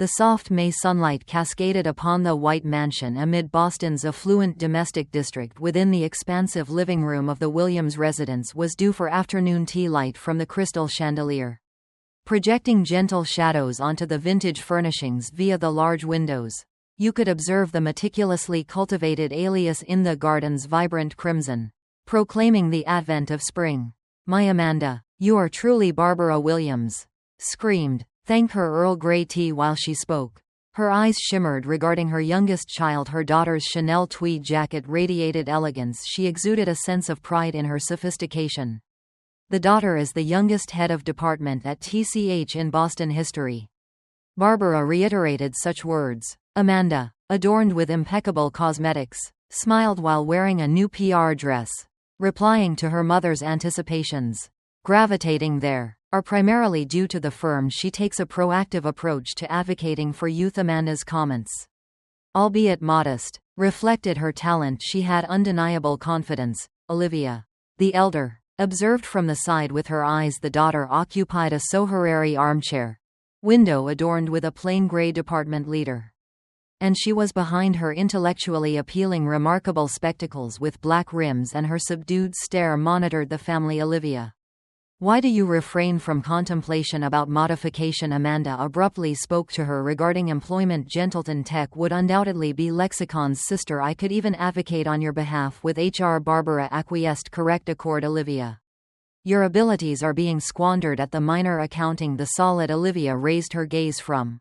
The soft May sunlight cascaded upon the white mansion amid Boston's affluent domestic district within the expansive living room of the Williams residence was due for afternoon tea light from the crystal chandelier, projecting gentle shadows onto the vintage furnishings via the large windows. You could observe the meticulously cultivated alias in the garden's vibrant crimson, proclaiming the advent of spring. "My Amanda, you are truly Barbara Williams," screamed. "Thank her Earl Grey tea." While she spoke, her eyes shimmered regarding her youngest child. Her daughter's Chanel tweed jacket radiated elegance. She exuded a sense of pride in her sophistication. The daughter is the youngest head of department at TCH in Boston history. Barbara reiterated such words. Amanda, adorned with impeccable cosmetics, smiled while wearing a new PR dress, replying to her mother's anticipations. Gravitating there are primarily due to the firm she takes a proactive approach to advocating for youth. Amanda's comments, albeit modest, reflected her talent. She had undeniable confidence. Olivia, the elder, observed from the side with her eyes. The daughter occupied a Soherary armchair, window adorned with a plain gray department leader, and she was behind her, intellectually appealing remarkable spectacles with black rims, and her subdued stare monitored the family. Olivia, why do you refrain from contemplation about modification? Amanda abruptly spoke to her regarding employment. Gentleton Tech would undoubtedly be Lexicon's sister. I could even advocate on your behalf with HR. Barbara acquiesced. Correct accord. Olivia, your abilities are being squandered at the minor accounting. The solid. Olivia raised her gaze from,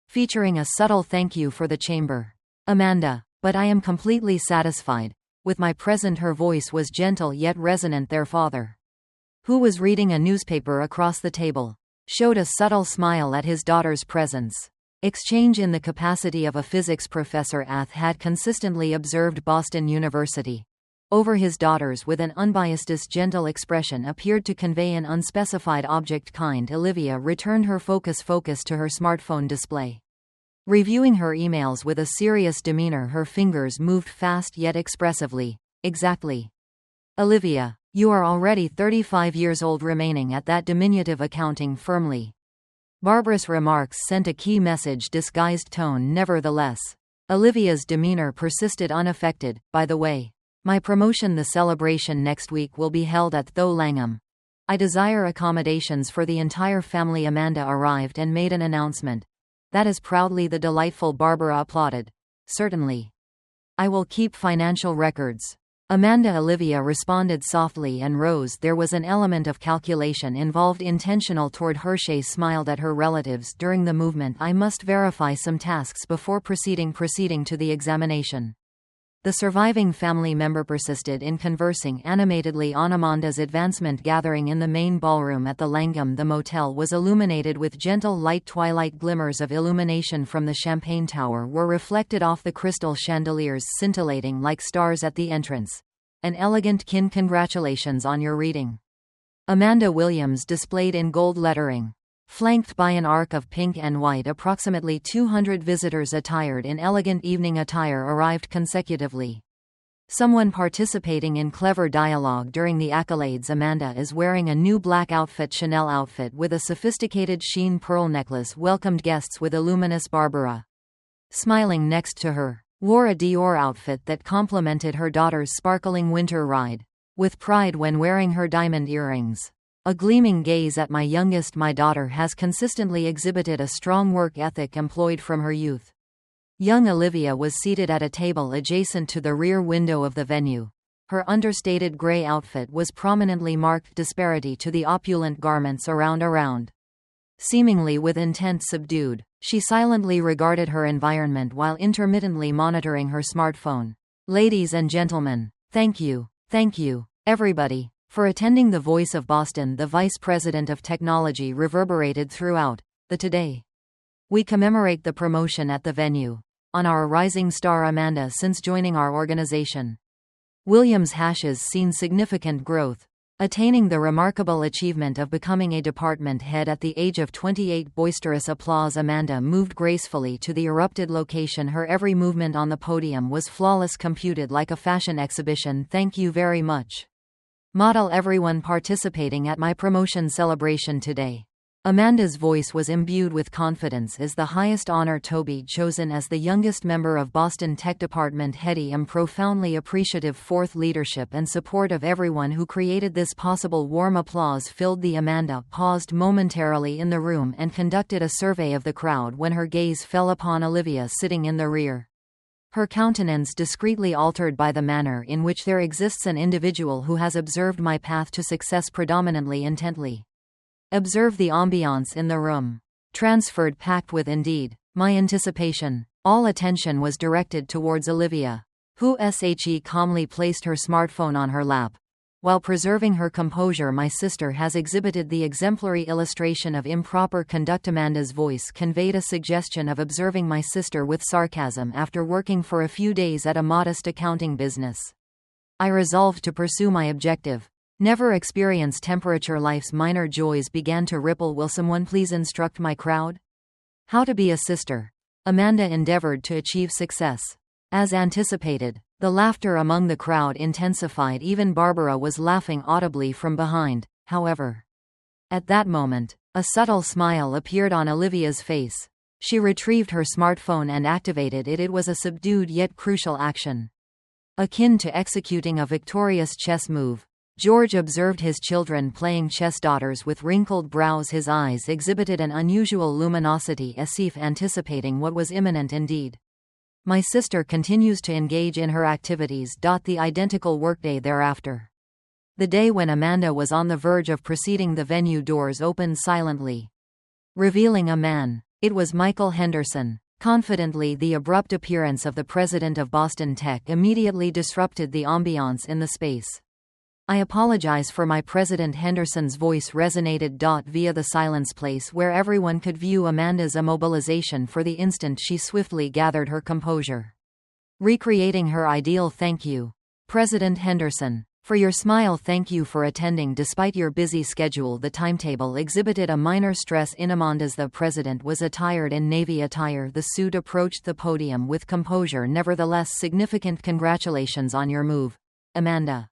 featuring a subtle thank you for the chamber. Amanda, but I am completely satisfied with my present. Her voice was gentle yet resonant. Their father, who was reading a newspaper across the table, showed a subtle smile at his daughter's presence. Exchange in the capacity of a physics professor. Ath had consistently observed Boston University over his daughters with an unbiased, gentle expression appeared to convey an unspecified object kind. Olivia returned her focus to her smartphone display, reviewing her emails with a serious demeanor. Her fingers moved fast yet expressively. Exactly. Olivia, you are already 35 years old, remaining at that diminutive accounting firmly. Barbara's remarks sent a key message. Disguised tone. Nevertheless, Olivia's demeanor persisted unaffected. By the way, my promotion. The celebration next week will be held at Tho Langham. I desire accommodations for the entire family. Amanda arrived and made an announcement. That is proudly the delightful. Barbara applauded. Certainly. I will keep financial records. Amanda. Olivia responded softly and rose. There was an element of calculation involved, intentional toward her. She smiled at her relatives during the movement. I must verify some tasks before proceeding to the examination. The surviving family member persisted in conversing animatedly on Amanda's advancement. Gathering in the main ballroom at the Langham. The motel was illuminated with gentle light. Twilight glimmers of illumination from the champagne tower were reflected off the crystal chandeliers, scintillating like stars at the entrance. An elegant kin. Congratulations on your reading. Amanda Williams displayed in gold lettering, flanked by an arc of pink and white. Approximately 200 visitors attired in elegant evening attire arrived consecutively. Someone participating in clever dialogue during the accolades. Amanda is wearing a new black outfit, Chanel outfit with a sophisticated sheen pearl necklace. Welcomed guests with a luminous. Barbara, smiling next to her, wore a Dior outfit that complemented her daughter's sparkling winter ride, with pride when wearing her diamond earrings. A gleaming gaze at my youngest. My daughter has consistently exhibited a strong work ethic employed from her youth. Young Olivia was seated at a table adjacent to the rear window of the venue. Her understated gray outfit was prominently marked disparity to the opulent garments around. Seemingly with intent subdued, she silently regarded her environment while intermittently monitoring her smartphone. Ladies and gentlemen, thank you, everybody, for attending. The Voice of Boston. The Vice President of Technology reverberated throughout the today. We commemorate the promotion at the venue on our rising star Amanda since joining our organization. Williams has seen significant growth, attaining the remarkable achievement of becoming a department head at the age of 28. Boisterous applause. Amanda moved gracefully to the erupted location. Her every movement on the podium was flawless, computed like a fashion exhibition. Thank you very much, model. Everyone participating at my promotion celebration today Amanda's voice was imbued with confidence. Is the highest honor Toby chosen as the youngest member of Boston Tech Department head. I am profoundly appreciative fourth leadership and support of everyone who created this possible. Warm applause filled the Amanda paused momentarily in the room and conducted a survey of the crowd when her gaze fell upon Olivia sitting in the rear. Her countenance discreetly altered by the manner in which there exists an individual who has observed my path to success predominantly intently. Observe the ambiance in the room. Transferred packed with indeed. My anticipation. All attention was directed towards Olivia, who calmly placed her smartphone on her lap. While preserving her composure, my sister has exhibited the exemplary illustration of improper conduct. Amanda's voice conveyed a suggestion of observing my sister with sarcasm after working for a few days at a modest accounting business. I resolved to pursue my objective. Never experience temperature. Life's minor joys began to ripple. Will someone please instruct my crowd? How to be a sister. Amanda endeavored to achieve success. As anticipated, the laughter among the crowd intensified. Even Barbara was laughing audibly from behind, however. At that moment, a subtle smile appeared on Olivia's face. She retrieved her smartphone and activated it. It was a subdued yet crucial action, akin to executing a victorious chess move. George observed his children playing chess. Daughters with wrinkled brows. His eyes exhibited an unusual luminosity, as if anticipating what was imminent indeed. My sister continues to engage in her activities. The identical workday thereafter. The day when Amanda was on the verge of proceeding, the venue doors opened silently, revealing a man. It was Michael Henderson. Confidently, the abrupt appearance of the president of Boston Tech immediately disrupted the ambiance in the space. I apologize for my President. Henderson's voice resonated via the silence place where everyone could view Amanda's immobilization for the instant. She swiftly gathered her composure, recreating her ideal. Thank you, President Henderson, for your smile. Thank you for attending despite your busy schedule. The timetable exhibited a minor stress in Amanda's. The president was attired in navy attire. The suit approached the podium with composure. Nevertheless, significant congratulations on your move, Amanda.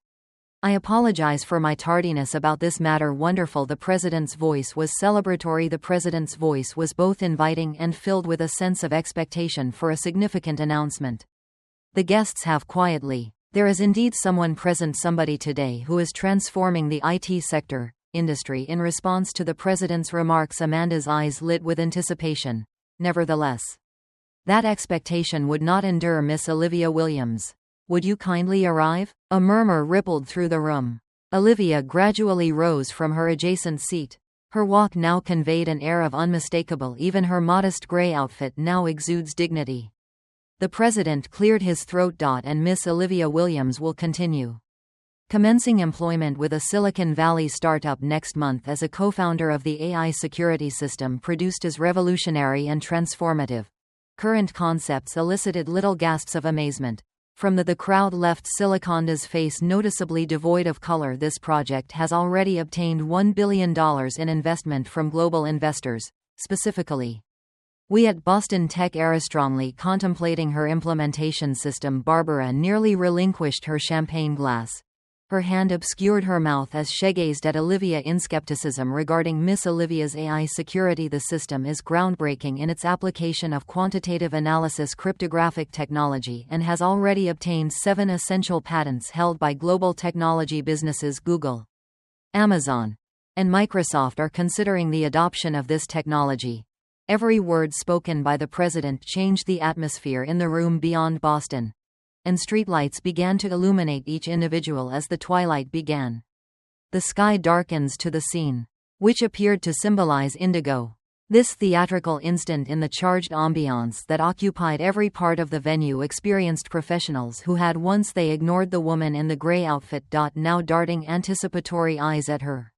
I apologize for my tardiness about this matter. Wonderful. The president's voice was celebratory. The president's voice was both inviting and filled with a sense of expectation for a significant announcement. The guests have quietly. There is indeed someone present, somebody today who is transforming the IT sector, industry. In response to the president's remarks, Amanda's eyes lit with anticipation. Nevertheless, that expectation would not endure. Miss Olivia Williams, would you kindly arrive? A murmur rippled through the room. Olivia gradually rose from her adjacent seat. Her walk now conveyed an air of unmistakable. Even her modest gray outfit now exudes dignity. The president cleared his throat. And Miss Olivia Williams will continue, commencing employment with a Silicon Valley startup next month as a co-founder of the AI security system produced as revolutionary and transformative. Current concepts elicited little gasps of amazement from the crowd. Left Siliconda's face noticeably devoid of color. This project has already obtained $1 billion in investment from global investors. Specifically, we at Boston Tech are strongly contemplating her implementation system. Barbara nearly relinquished her champagne glass. Her hand obscured her mouth as she gazed at Olivia in skepticism regarding Miss Olivia's AI security. The system is groundbreaking in its application of quantitative analysis cryptographic technology and has already obtained 7 essential patents held by global technology businesses. Google, Amazon, and Microsoft are considering the adoption of this technology. Every word spoken by the president changed the atmosphere in the room beyond Boston, and streetlights began to illuminate each individual as the twilight began. The sky darkens to the scene, which appeared to symbolize indigo. This theatrical instant in the charged ambiance that occupied every part of the venue experienced professionals who had once they ignored the woman in the gray outfit. Now darting anticipatory eyes at her.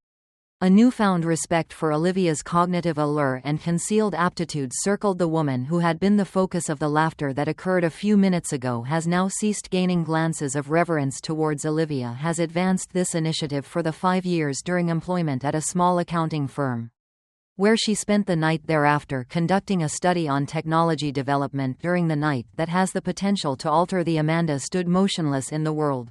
A newfound respect for Olivia's cognitive allure and concealed aptitude circled the woman who had been the focus of the laughter that occurred a few minutes ago. Has now ceased. Gaining glances of reverence towards Olivia has advanced this initiative for the 5 years during employment at a small accounting firm, where she spent the night thereafter conducting a study on technology development during the night that has the potential to alter the. Amanda stood motionless in the world.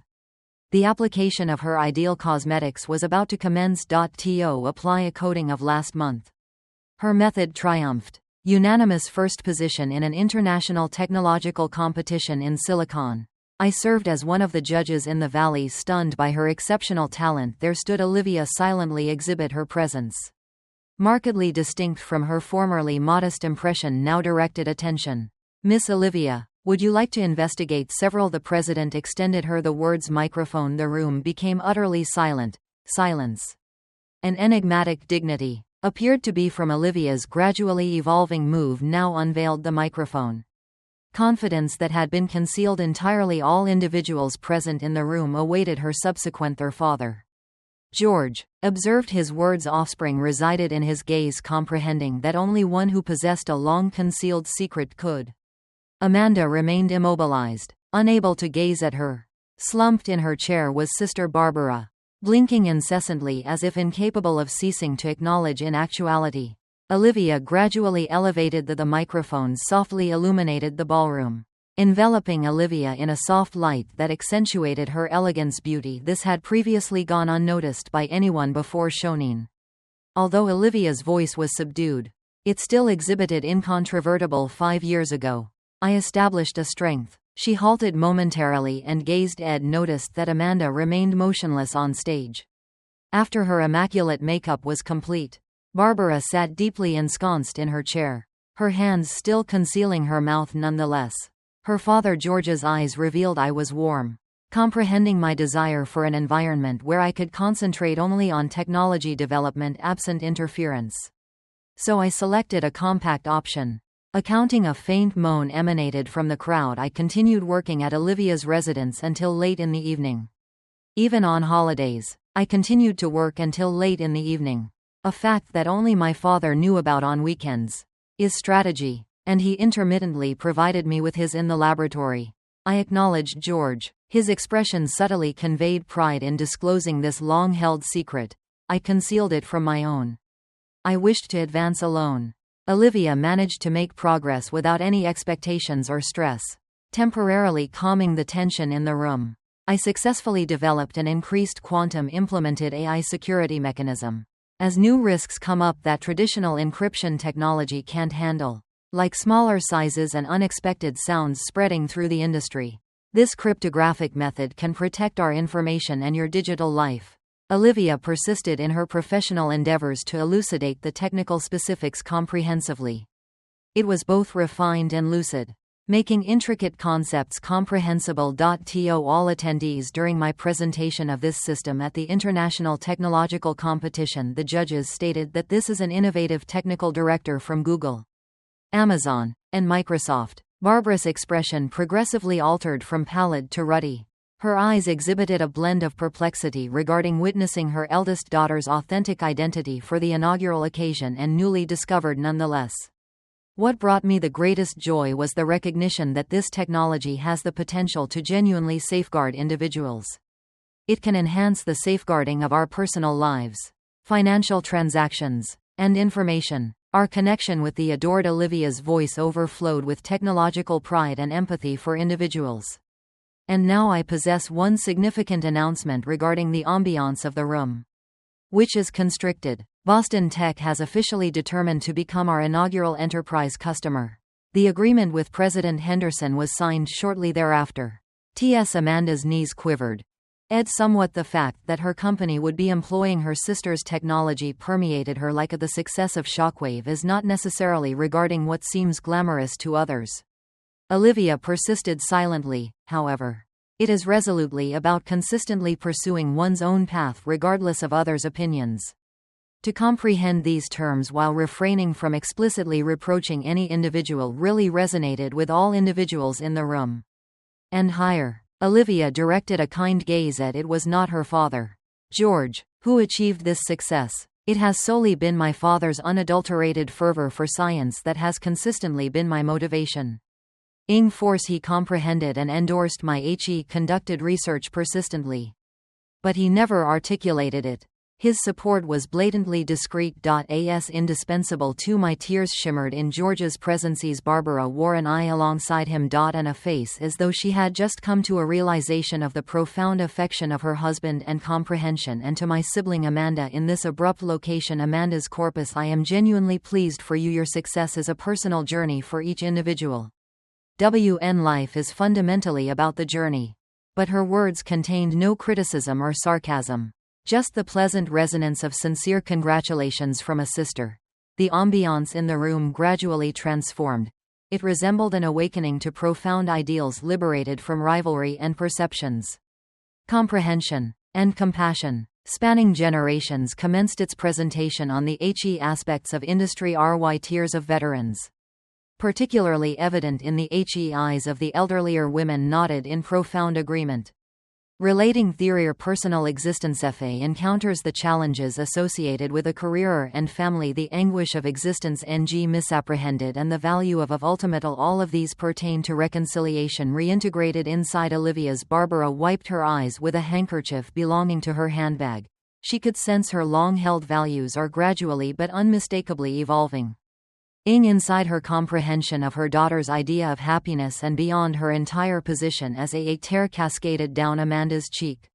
The application of her ideal cosmetics was about to commence. To apply a coating of last month. Her method triumphed. Unanimous first position in an international technological competition in Silicon. I served as one of the judges in the valley. Stunned by her exceptional talent, there stood Olivia, silently exhibit her presence. Markedly distinct from her formerly modest impression, now directed attention. Miss Olivia, would you like to investigate several? The president extended her the words microphone. The room became utterly silent. Silence. An enigmatic dignity appeared to be from Olivia's gradually evolving move now unveiled the microphone. Confidence that had been concealed entirely. All individuals present in the room awaited her subsequent. Their father, George, observed his words. Offspring resided in his gaze, comprehending that only one who possessed a long-concealed secret could. Amanda remained immobilized, unable to gaze at her. Slumped in her chair was Sister Barbara, blinking incessantly as if incapable of ceasing to acknowledge inactuality. Olivia gradually elevated the microphone, softly illuminated the ballroom, enveloping Olivia in a soft light that accentuated her elegance. Beauty this had previously gone unnoticed by anyone before Shonin. Although Olivia's voice was subdued, it still exhibited incontrovertible. 5 years ago, I established a strength. She halted momentarily and gazed. Ed noticed that Amanda remained motionless on stage. After her immaculate makeup was complete, Barbara sat deeply ensconced in her chair, her hands still concealing her mouth. Nonetheless, her father George's eyes revealed I was warm, comprehending my desire for an environment where I could concentrate only on technology development absent interference. So I selected a compact option. Accounting a faint moan emanated from the crowd. I continued working at Olivia's residence until late in the evening. Even on holidays, I continued to work until late in the evening. A fact that only my father knew about on weekends. Is strategy, and he intermittently provided me with his in the laboratory. I acknowledged George. His expression subtly conveyed pride in disclosing this long-held secret. I concealed it from my own. I wished to advance alone. Olivia managed to make progress without any expectations or stress, temporarily calming the tension in the room. I successfully developed an increased quantum implemented AI security mechanism. As new risks come up that traditional encryption technology can't handle, like smaller sizes and unexpected sounds spreading through the industry, this cryptographic method can protect our information and your digital life. Olivia persisted in her professional endeavors to elucidate the technical specifics comprehensively. It was both refined and lucid, making intricate concepts comprehensible. To all attendees during my presentation of this system at the International Technological Competition, the judges stated that this is an innovative technical director from Google, Amazon, and Microsoft. Barbara's expression progressively altered from pallid to ruddy. Her eyes exhibited a blend of perplexity regarding witnessing her eldest daughter's authentic identity for the inaugural occasion and newly discovered nonetheless. What brought me the greatest joy was the recognition that this technology has the potential to genuinely safeguard individuals. It can enhance the safeguarding of our personal lives, financial transactions, and information. Our connection with the adored Olivia's voice overflowed with technological pride and empathy for individuals. And now I possess one significant announcement regarding the ambiance of the room, which is constricted. Boston Tech has officially determined to become our inaugural enterprise customer. The agreement with President Henderson was signed shortly thereafter. Amanda's knees quivered. Somewhat the fact that her company would be employing her sister's technology permeated her like the success of Shockwave is not necessarily regarding what seems glamorous to others. Olivia persisted silently, however. It is resolutely about consistently pursuing one's own path regardless of others' opinions. To comprehend these terms while refraining from explicitly reproaching any individual really resonated with all individuals in the room. And higher. Olivia directed a kind gaze at it was not her father, George, who achieved this success. It has solely been my father's unadulterated fervor for science that has consistently been my motivation. In force he comprehended and endorsed my conducted research persistently. But he never articulated it. His support was blatantly discreet. As indispensable too. My tears shimmered in George's presence. Barbara wore an eye alongside him. And a face as though she had just come to a realization of the profound affection of her husband and comprehension. And to my sibling Amanda in this abrupt location. Amanda's corpus. I am genuinely pleased for you. Your success is a personal journey for each individual. Life is fundamentally about the journey. But her words contained no criticism or sarcasm. Just the pleasant resonance of sincere congratulations from a sister. The ambiance in the room gradually transformed. It resembled an awakening to profound ideals liberated from rivalry and perceptions. Comprehension and compassion, spanning generations, commenced its presentation on the aspects of industry. Tears of veterans. Particularly evident in the eyes of the elderlier women nodded in profound agreement. Relating theory personal existence. FA encounters the challenges associated with a career and family, the anguish of existence misapprehended, and the value of ultimate. All of these pertain to reconciliation reintegrated inside Olivia's. Barbara wiped her eyes with a handkerchief belonging to her handbag. She could sense her long-held values are gradually but unmistakably evolving. Inside her comprehension of her daughter's idea of happiness and beyond, her entire position as a tear cascaded down Amanda's cheek.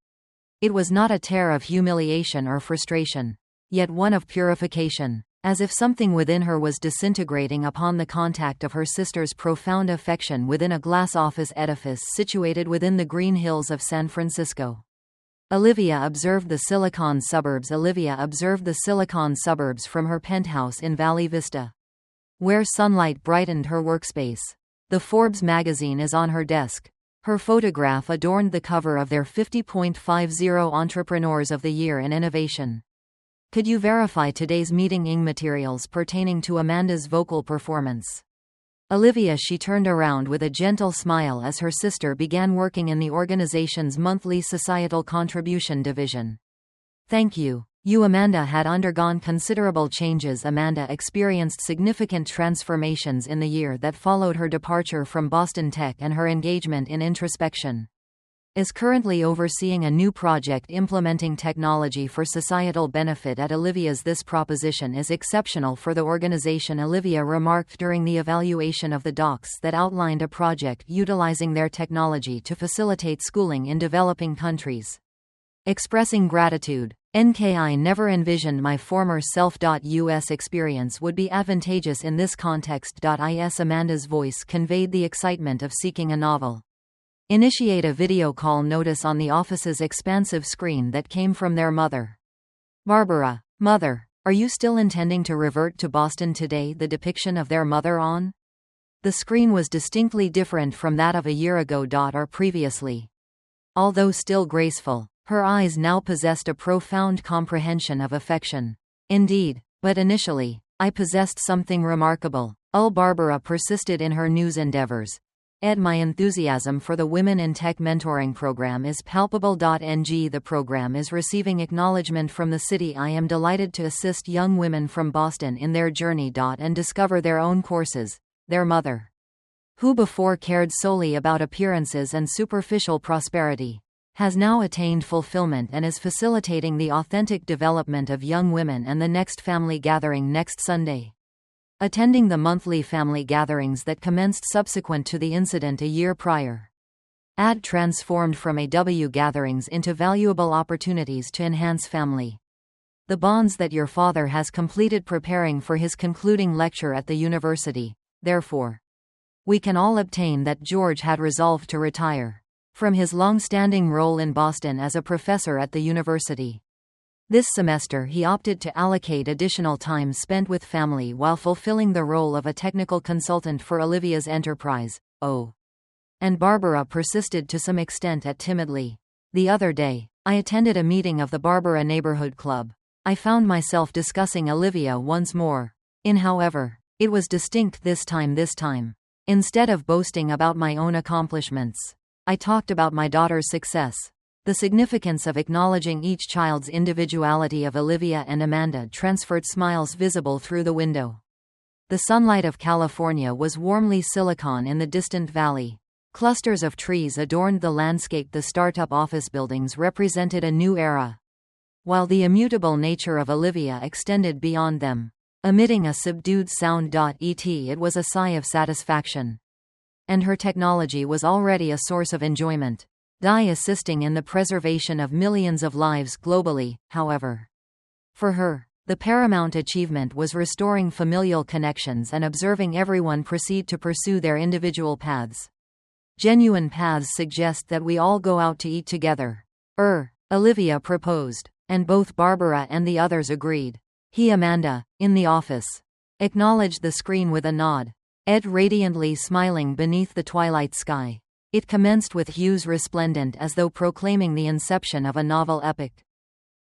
It was not a tear of humiliation or frustration, yet one of purification, as if something within her was disintegrating upon the contact of her sister's profound affection within a glass office edifice situated within the green hills of San Francisco. Olivia observed the Silicon suburbs from her penthouse in Valley Vista, where sunlight brightened her workspace. The Forbes magazine is on her desk. Her photograph adorned the cover of their 50.50 Entrepreneurs of the Year in Innovation. Could you verify today's meeting materials pertaining to Amanda's vocal performance? Olivia. She turned around with a gentle smile as her sister began working in the organization's monthly societal contribution division. Thank you. Amanda had undergone considerable changes. Amanda experienced significant transformations in the year that followed her departure from Boston Tech and her engagement in introspection. Is currently overseeing a new project implementing technology for societal benefit at Olivia's. This proposition is exceptional for the organization, Olivia remarked during the evaluation of the docs that outlined a project utilizing their technology to facilitate schooling in developing countries. Expressing gratitude. I never envisioned my former self-US experience would be advantageous in this context. Amanda's voice conveyed the excitement of seeking a novel. Initiate a video call notice on the office's expansive screen that came from their mother. Barbara, mother, are you still intending to revert to Boston today? The depiction of their mother on the screen was distinctly different from that of a year ago or previously. Although still graceful, her eyes now possessed a profound comprehension of affection. Indeed, but initially, I possessed something remarkable. Barbara persisted in her news endeavors. My enthusiasm for the Women in Tech mentoring program is palpable. The program is receiving acknowledgement from the city. I am delighted to assist young women from Boston in their journey. And discover their own courses. Their mother, who before cared solely about appearances and superficial prosperity, has now attained fulfillment and is facilitating the authentic development of young women. And the next family gathering next Sunday. Attending the monthly family gatherings that commenced subsequent to the incident a year prior. Transformed from AW gatherings into valuable opportunities to enhance family. The bonds that your father has completed preparing for his concluding lecture at the university. Therefore, we can all obtain that George had resolved to retire from his long-standing role in Boston as a professor at the university. This semester he opted to allocate additional time spent with family while fulfilling the role of a technical consultant for Olivia's enterprise. And Barbara persisted to some extent at timidly. The other day, I attended a meeting of the Barbara Neighborhood Club. I found myself discussing Olivia once more. However, it was distinct this time. Instead of boasting about my own accomplishments, I talked about my daughter's success. The significance of acknowledging each child's individuality. Of Olivia and Amanda transferred smiles visible through the window. The sunlight of California was warmly silicon in the distant valley. Clusters of trees adorned the landscape. The startup office buildings represented a new era. while the immutable nature of Olivia extended beyond them. Emitting a subdued sound. It was a sigh of satisfaction. And her technology was already a source of enjoyment. Assisting in the preservation of millions of lives globally, however. For her, the paramount achievement was restoring familial connections and observing everyone proceed to pursue their individual paths. Genuine paths suggest that we all go out to eat together. Olivia proposed. And both Barbara and the others agreed. Amanda, in the office, acknowledged the screen with a nod. Ed radiantly smiling beneath the twilight sky. It commenced with hues resplendent as though proclaiming the inception of a novel epic.